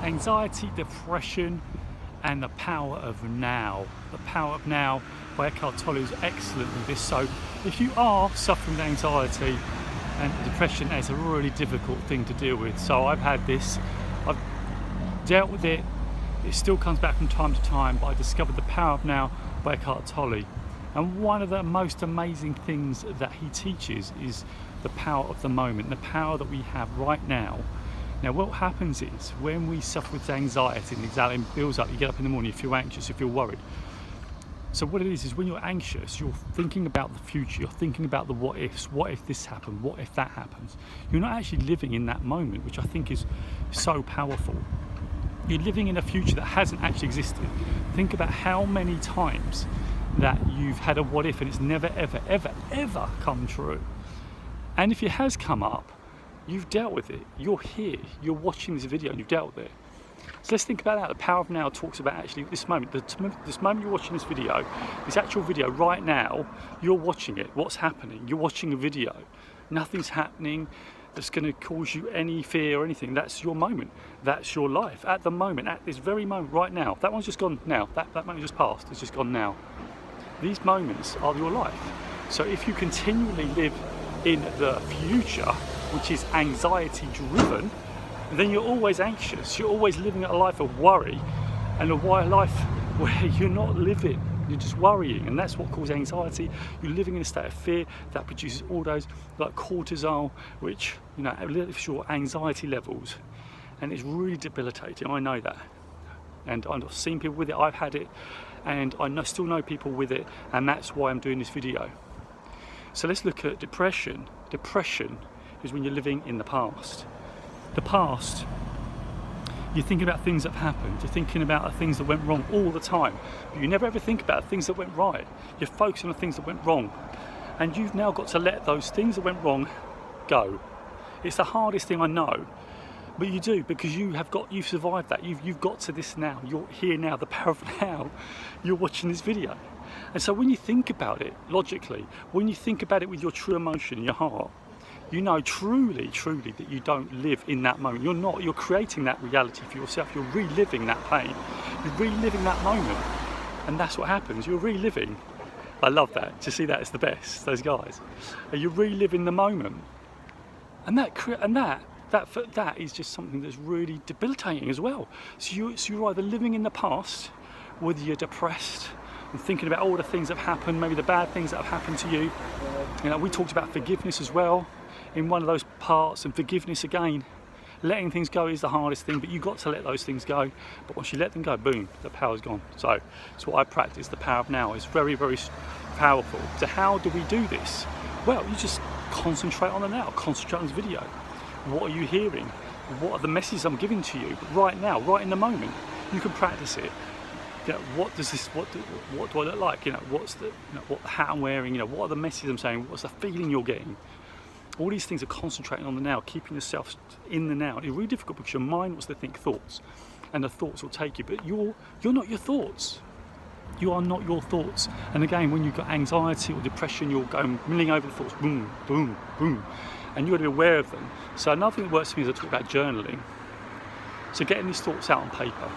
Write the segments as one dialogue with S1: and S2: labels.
S1: Anxiety, depression, and the power of now. The power of now by Eckhart Tolle is excellent with this. So if you are suffering with anxiety and depression, it's a really difficult thing to deal with. So I've had this, I've dealt with it, it still comes back from time to time, but I discovered the power of now by Eckhart Tolle. And one of the most amazing things that he teaches is the power of the moment, the power that we have right now. Now what happens is when we suffer with anxiety and anxiety builds up, you get up in the morning, you feel anxious, you feel worried. So what it is when you're anxious, you're thinking about the future, you're thinking about the what ifs, what if this happened, what if that happens. You're not actually living in that moment, which I think is so powerful. You're living in a future that hasn't actually existed. Think about how many times that you've had a what if and it's never ever ever ever come true. And if it has come up, you've dealt with it. You're here, you're watching this video and you've dealt with it. So let's think about that. The power of now talks about actually this moment. This moment you're watching this video, this actual video right now, you're watching it. What's happening? You're watching a video. Nothing's happening that's going to cause you any fear or anything. That's your moment. That's your life. At the moment, at this very moment right now. That one's just gone now. That moment just passed. It's just gone now. These moments are your life. So if you continually live in the future, which is anxiety driven, then you're always anxious. You're always living a life of worry and a life where you're not living, you're just worrying, and that's what causes anxiety. You're living in a state of fear that produces all those like cortisol, which lifts your anxiety levels, and it's really debilitating. I know that, and I've seen people with it. I've had it, and I still know people with it, and that's why I'm doing this video. So let's look at depression. Depression is when you're living in the past. The past, you're thinking about things that have happened, you're thinking about the things that went wrong all the time, but you never ever think about things that went right. You're focusing on things that went wrong, and you've now got to let those things that went wrong go. It's the hardest thing I know, but you do, because you've survived that. You've got to this now. You're here now. The power of now. You're watching this video, and so when you think about it logically, when you think about it with your true emotion in your heart, you know truly that you don't live in that moment. You're creating that reality for yourself. You're reliving that pain. You're reliving that moment. And that's what happens. You're reliving. I love that. To see that, it's the best, those guys. And you're reliving the moment. And that is just something that's really debilitating as well. So you're either living in the past, whether you're depressed and thinking about all the things that have happened, maybe the bad things that have happened to you. We talked about forgiveness as well in one of those parts, and forgiveness again, letting things go is the hardest thing, but you've got to let those things go. But once you let them go, boom, the power's gone. So it's what I practice. The power of now is very, very powerful. So how do we do this? Well, you just concentrate on the now, concentrate on this video. What are you hearing? What are the messages I'm giving to you right now, right in the moment? You can practice it. What do I look like? What's the what hat I'm wearing? What are the messages I'm saying? What's the feeling you're getting? All these things are concentrating on the now, keeping yourself in the now. It's really difficult because your mind wants to think thoughts, and the thoughts will take you. But you're not your thoughts. You are not your thoughts. And again, when you've got anxiety or depression, you're going milling over the thoughts, boom, boom, boom, and you've got to be aware of them. So another thing that works for me is I talk about journaling. So getting these thoughts out on paper.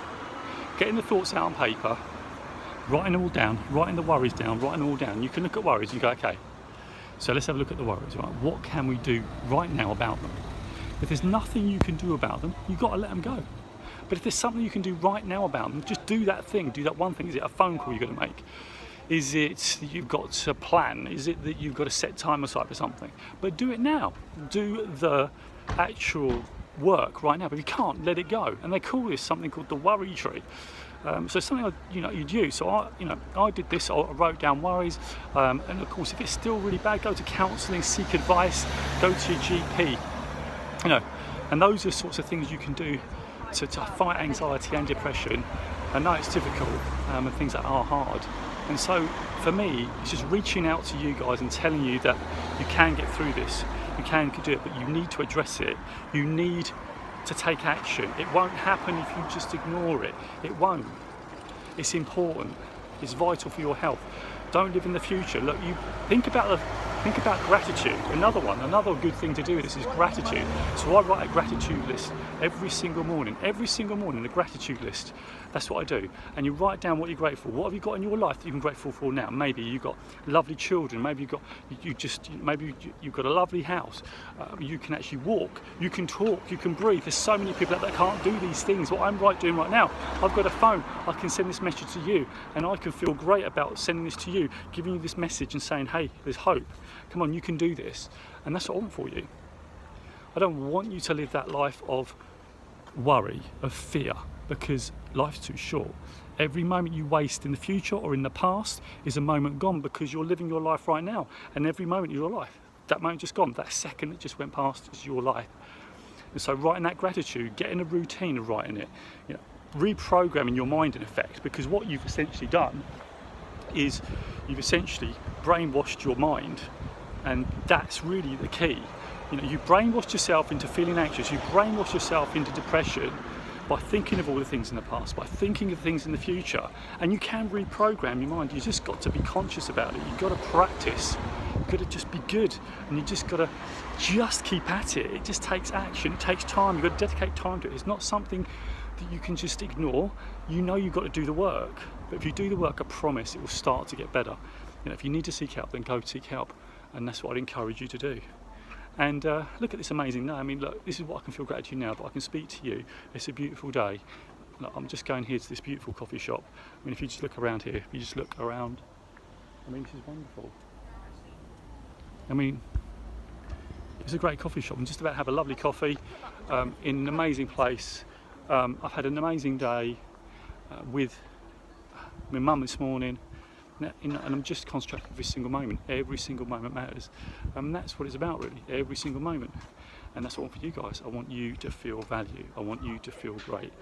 S1: Getting the thoughts out on paper, writing them all down, writing the worries down, writing them all down. You can look at worries and go, okay, so let's have a look at the worries. Right? What can we do right now about them? If there's nothing you can do about them, you've got to let them go. But if there's something you can do right now about them, just do that thing, do that one thing. Is it a phone call you're going to make? Is it that you've got to plan? Is it that you've got to set time aside for something? But do it now. Do the actual work right now. But if you can't, let it go. And they call this something called the worry tree. So something you'd use. So I did this. I wrote down worries, and of course, if it's still really bad, go to counselling, seek advice, go to your GP. And those are the sorts of things you can do to fight anxiety and depression. I know it's difficult, and things that are hard. And so for me, it's just reaching out to you guys and telling you that you can get through this. You can do it, but you need to address it. You need to take action. It won't happen if you just ignore it. It won't. It's important. It's vital for your health. Don't live in the future. Look, you think about Think about gratitude. Another good thing to do with this is gratitude. So I write a gratitude list every single morning, a gratitude list. That's what I do. And you write down what you're grateful for. What have you got in your life that you're grateful for now? Maybe you've got lovely children. Maybe you've got a lovely house. You can actually walk. You can talk. You can breathe. There's so many people out there that can't do these things. What I'm doing right now, I've got a phone. I can send this message to you, and I can feel great about sending this to you, giving you this message and saying, hey, there's hope. Come on, you can do this. And that's what I want for you. I don't want you to live that life of worry, of fear, because life's too short. Every moment you waste in the future or in the past is a moment gone, because you're living your life right now. And every moment of your life, that moment just gone, that second that just went past is your life. And so writing that gratitude, getting a routine of writing it, reprogramming your mind in effect, because what you've essentially done is you've essentially brainwashed your mind, and that's really the key. You brainwashed yourself into feeling anxious, you brainwashed yourself into depression by thinking of all the things in the past, by thinking of things in the future. And you can reprogram your mind. You just got to be conscious about it. You've got to practice. You've got to just be good, and you just got to keep at it. It just takes action. It takes time. You've got to dedicate time to it. It's not something that you can just ignore. You've got to do the work. But if you do the work, I promise it will start to get better. If you need to seek help, then go seek help. And that's what I'd encourage you to do. And look at this amazing day. Look, this is what I can feel gratitude now, but I can speak to you. It's a beautiful day. Look, I'm just going here to this beautiful coffee shop. If you just look around here, this is wonderful. It's a great coffee shop. I'm just about to have a lovely coffee in an amazing place. I've had an amazing day with my mum this morning. And I'm just concentrating every single moment. Every single moment matters. And that's what it's about, really. Every single moment. And that's what I want for you guys. I want you to feel value. I want you to feel great.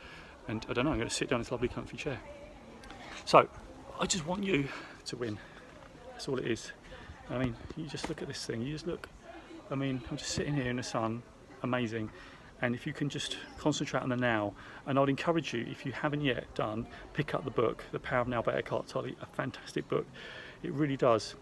S1: And I don't know, I'm going to sit down in this lovely comfy chair. So, I just want you to win. That's all it is. You just look at this thing. You just look. I'm just sitting here in the sun. Amazing. And if you can just concentrate on the now, and I'd encourage you, if you haven't yet done, pick up the book, The Power of Now by Eckhart Tolle, a fantastic book. It really does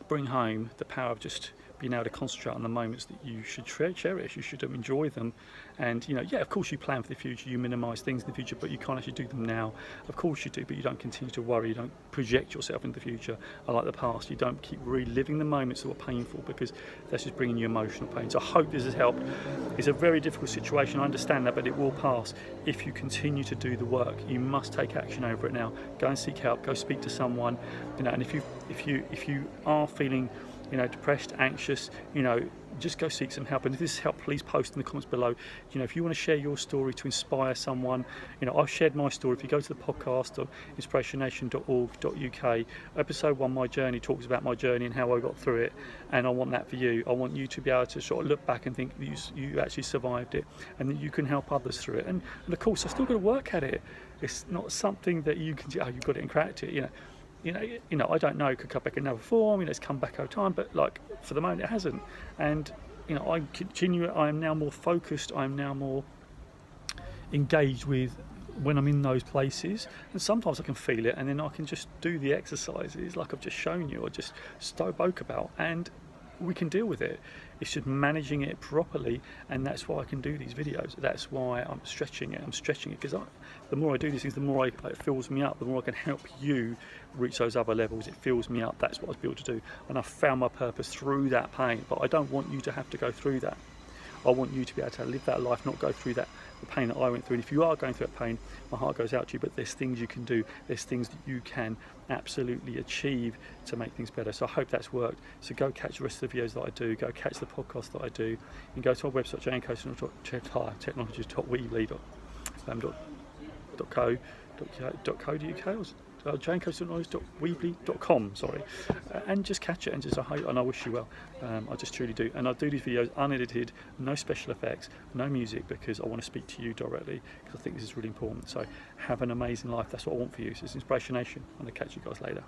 S1: bring home the power of just being able to concentrate on the moments that you should cherish, you should enjoy them. And of course you plan for the future, you minimise things in the future, but you can't actually do them now. Of course you do, but you don't continue to worry, you don't project yourself into the future. Unlike the past, you don't keep reliving the moments that were painful, because that's just bringing you emotional pain. So I hope this has helped. It's a very difficult situation, I understand that, but it will pass if you continue to do the work. You must take action over it now. Go and seek help, go speak to someone, and if you are feeling depressed, anxious, just go seek some help. And if this helped, please post in the comments below. If you want to share your story to inspire someone, I've shared my story. If you go to the podcast on InspirationNation.org.uk, episode 1, My Journey, talks about my journey and how I got through it. And I want that for you. I want you to be able to sort of look back and think you actually survived it, and that you can help others through it. And of course, I've still got to work at it. It's not something that you can you've got it and cracked it. I don't know, it could come back in another form, it's come back over time, but for the moment it hasn't. And I am now more focused, I am now more engaged with when I'm in those places, and sometimes I can feel it, and then I can just do the exercises like I've just shown you, or just spoke about, and we can deal with it. It's just managing it properly, and that's why I can do these videos. That's why I'm stretching it. Because the more I do these things, the more it fills me up, the more I can help you reach those other levels. It fills me up. That's what I was built to do, and I found my purpose through that pain. But I don't want you to have to go through that. I want you to be able to live that life, not go through the pain that I went through. And if you are going through that pain, my heart goes out to you, but there's things you can do, there's things that you can absolutely achieve to make things better. So I hope that's worked. So go catch the rest of the videos that I do, go catch the podcast that I do, and go to our website, janecoastal.technologies.weebly.co.uk, janecoastal.weebly.com, and just catch it, and I wish you well. I just truly do. And I do these videos unedited, no special effects, no music, because I want to speak to you directly, because I think this is really important. So have an amazing life. That's what I want for you. So it's Inspiration Nation, and I'll catch you guys later.